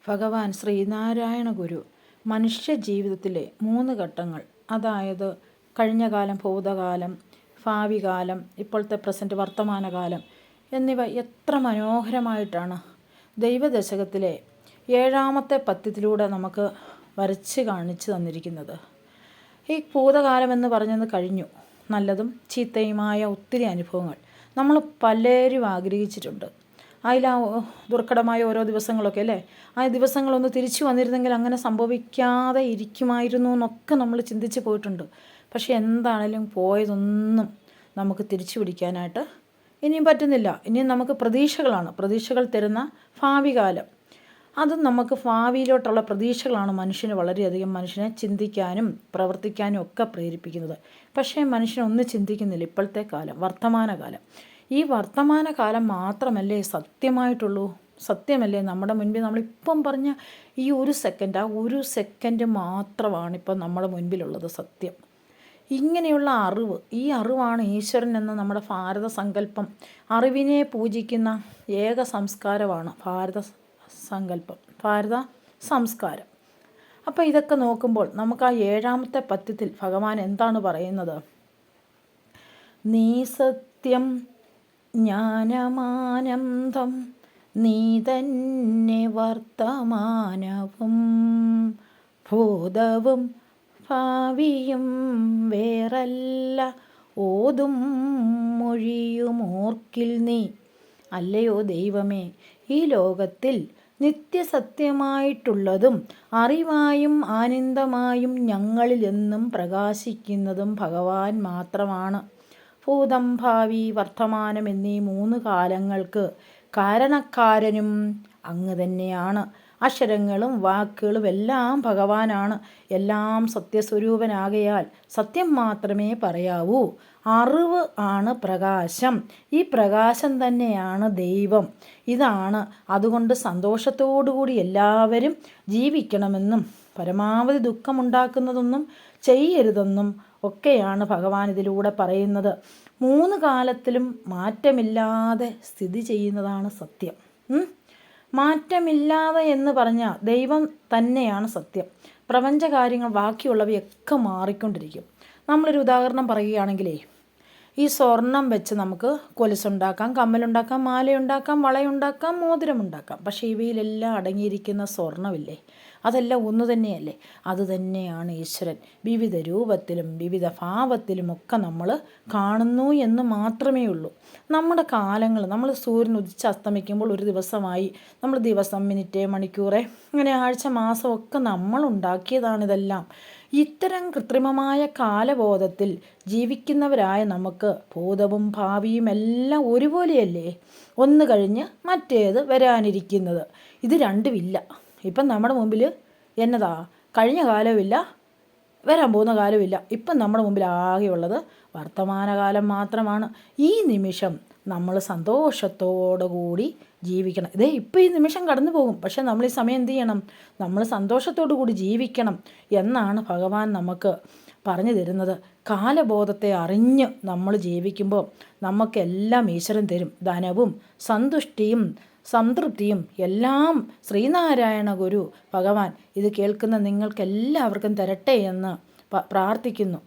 ഭഗവാൻ ശ്രീനാരായണ ഗുരു മനുഷ്യ ജീവിതത്തിലെ 3 ഘട്ടങ്ങൾ, അതായത് കഴിഞ്ഞ കാലം, ഭൂതകാലം, ഭാവി കാലം, ഇപ്പോഴത്തെ പ്രസൻറ്റ് വർത്തമാനകാലം എന്നിവ എത്ര മനോഹരമായിട്ടാണ് ദൈവദശകത്തിലെ 7ാമത്തെ പദ്യത്തിലൂടെ നമുക്ക് വരച്ച് കാണിച്ചു തന്നിരിക്കുന്നത്. ഈ ഭൂതകാലമെന്ന് പറഞ്ഞത് കഴിഞ്ഞു. നല്ലതും ചീത്തയുമായ ഒത്തിരി അനുഭവങ്ങൾ നമ്മൾ പലരും ആഗ്രഹിച്ചിട്ടുണ്ട്. അതിൽ ദുർഘടമായ ഓരോ ദിവസങ്ങളൊക്കെ അല്ലേ, ആ ദിവസങ്ങളൊന്ന് തിരിച്ചു വന്നിരുന്നെങ്കിൽ അങ്ങനെ സംഭവിക്കാതെ ഇരിക്കുമായിരുന്നു എന്നൊക്കെ നമ്മൾ ചിന്തിച്ച് പോയിട്ടുണ്ട്. പക്ഷെ എന്താണേലും പോയതൊന്നും നമുക്ക് തിരിച്ചു പിടിക്കാനായിട്ട് ഇനിയും പറ്റുന്നില്ല. ഇനിയും നമുക്ക് പ്രതീക്ഷകളാണ്, പ്രതീക്ഷകൾ തരുന്ന ഭാവി കാലം. അതും നമുക്ക് ഭാവിയിലോട്ടുള്ള പ്രതീക്ഷകളാണ് മനുഷ്യനെ ചിന്തിക്കാനും പ്രവർത്തിക്കാനും ഒക്കെ പ്രേരിപ്പിക്കുന്നത്. പക്ഷേ മനുഷ്യനൊന്നും ചിന്തിക്കുന്നില്ല. ഇപ്പോഴത്തെ കാലം, വർത്തമാനകാലം. ഈ വർത്തമാനകാലം മാത്രമല്ലേ സത്യമായിട്ടുള്ളൂ? സത്യമല്ലേ നമ്മുടെ മുൻപിൽ? നമ്മളിപ്പം പറഞ്ഞ ഈ ഒരു സെക്കൻഡ്, ആ ഒരു സെക്കൻഡ് മാത്രമാണ് ഇപ്പം നമ്മുടെ മുൻപിലുള്ളത് സത്യം. ഇങ്ങനെയുള്ള അറിവ്, ഈ അറിവാണ് ഈശ്വരൻ എന്ന നമ്മുടെ ഭാരത സങ്കല്പം. അറിവിനെ പൂജിക്കുന്ന ഏക സംസ്കാരമാണ് ഭാരത സങ്കല്പം, ഭാരത സംസ്കാരം. അപ്പോൾ ഇതൊക്കെ നോക്കുമ്പോൾ നമുക്ക് ആ 7ാമത്തെ പദ്യത്തിൽ ഭഗവാൻ എന്താണ് പറയുന്നത്? നീ സത്യം ജ്ഞാനമാനന്ദം, നീ തന്നെ വർത്തമാനവും ഭൂതവും ഭാവിയും വേറല്ല, ഓതും മൊഴിയുമോർക്കിൽ നീ. അല്ലയോ ദൈവമേ, ഈ ലോകത്തിൽ നിത്യസത്യമായിട്ടുള്ളതും അറിവായും ആനന്ദമായും ഞങ്ങളിൽ എന്നും പ്രകാശിക്കുന്നതും ഭഗവാൻ മാത്രമാണ്. ഭൂതം, ഭാവി, വർത്തമാനം എന്നീ 3 കാലങ്ങൾക്ക് കാരണക്കാരനും അങ്ങ് തന്നെയാണ്. അക്ഷരങ്ങളും വാക്കുകളും എല്ലാം ഭഗവാനാണ്. എല്ലാം സത്യസ്വരൂപനാകയാൽ സത്യം മാത്രമേ പറയാവൂ. അറിവ് ആണ് പ്രകാശം. ഈ പ്രകാശം തന്നെയാണ് ദൈവം. ഇതാണ്. അതുകൊണ്ട് സന്തോഷത്തോടുകൂടി എല്ലാവരും ജീവിക്കണമെന്നും പരമാവധി ദുഃഖമുണ്ടാക്കുന്നതൊന്നും ചെയ്യരുതെന്നും ഒക്കെയാണ് ഭഗവാൻ ഇതിലൂടെ പറയുന്നത്. 3 കാലത്തിലും മാറ്റമില്ലാതെ സ്ഥിതി ചെയ്യുന്നതാണ് സത്യം. മാറ്റമില്ലാതെ എന്ന് പറഞ്ഞാൽ ദൈവം തന്നെയാണ് സത്യം. പ്രപഞ്ചകാര്യങ്ങൾ ബാക്കിയുള്ളവയൊക്കെ മാറിക്കൊണ്ടിരിക്കും. നമ്മളൊരു ഉദാഹരണം പറയുകയാണെങ്കിലേ, ഈ സ്വർണം വെച്ച് നമുക്ക് കൊലുസുണ്ടാക്കാം, കമ്മലുണ്ടാക്കാം, മാലയുണ്ടാക്കാം, വളയുണ്ടാക്കാം, മോതിരമുണ്ടാക്കാം. പക്ഷേ ഇവയിലെല്ലാം അടങ്ങിയിരിക്കുന്ന സ്വർണ്ണമില്ലേ, അതെല്ലാം ഒന്നു തന്നെയല്ലേ? അതുതന്നെയാണ് ഈശ്വരൻ. വിവിധ രൂപത്തിലും വിവിധ ഭാവത്തിലുമൊക്കെ നമ്മൾ കാണുന്നു എന്ന് മാത്രമേ ഉള്ളൂ. നമ്മുടെ കാലങ്ങൾ, നമ്മൾ സൂര്യൻ ഉദിച്ച് അസ്തമിക്കുമ്പോൾ ഒരു ദിവസമായി. നമ്മൾ ദിവസം, മിനിറ്റ്, മണിക്കൂറ്, അങ്ങനെ ആഴ്ച, മാസമൊക്കെ നമ്മൾ ഉണ്ടാക്കിയതാണിതെല്ലാം. ഇത്തരം കൃത്രിമമായ കാലബോധത്തിൽ ജീവിക്കുന്നവരായ നമുക്ക് ഭൂതവും ഭാവിയും എല്ലാം ഒരുപോലെയല്ലേ? ഒന്ന് കഴിഞ്ഞ് മറ്റേത് വരാനിരിക്കുന്നത്. ഇത് രണ്ടുമില്ല. ഇപ്പം നമ്മുടെ മുമ്പിൽ എന്നതാ? കഴിഞ്ഞ കാലവുമില്ല, വരാൻ പോകുന്ന കാലവുമില്ല. ഇപ്പം നമ്മുടെ മുമ്പിൽ ആകെയുള്ളത് വർത്തമാനകാലം മാത്രമാണ്. ഈ നിമിഷം നമ്മൾ സന്തോഷത്തോടു കൂടി ജീവിക്കണം. ഇതേ ഇപ്പം ഈ നിമിഷം കടന്നു പോകും, പക്ഷെ നമ്മൾ ഈ സമയം എന്ത് ചെയ്യണം? നമ്മൾ സന്തോഷത്തോടു കൂടി ജീവിക്കണം എന്നാണ് ഭഗവാൻ നമുക്ക് പറഞ്ഞു തരുന്നത്. കാലബോധത്തെ അറിഞ്ഞ് നമ്മൾ ജീവിക്കുമ്പോൾ നമുക്കെല്ലാം ഈശ്വരൻ തരും. ധനവും സന്തുഷ്ടിയും സംതൃപ്തിയും എല്ലാം ശ്രീനാരായണ ഗുരു ഭഗവാൻ ഇത് കേൾക്കുന്ന നിങ്ങൾക്കെല്ലാവർക്കും തരട്ടെ എന്ന് പ്രാർത്ഥിക്കുന്നു.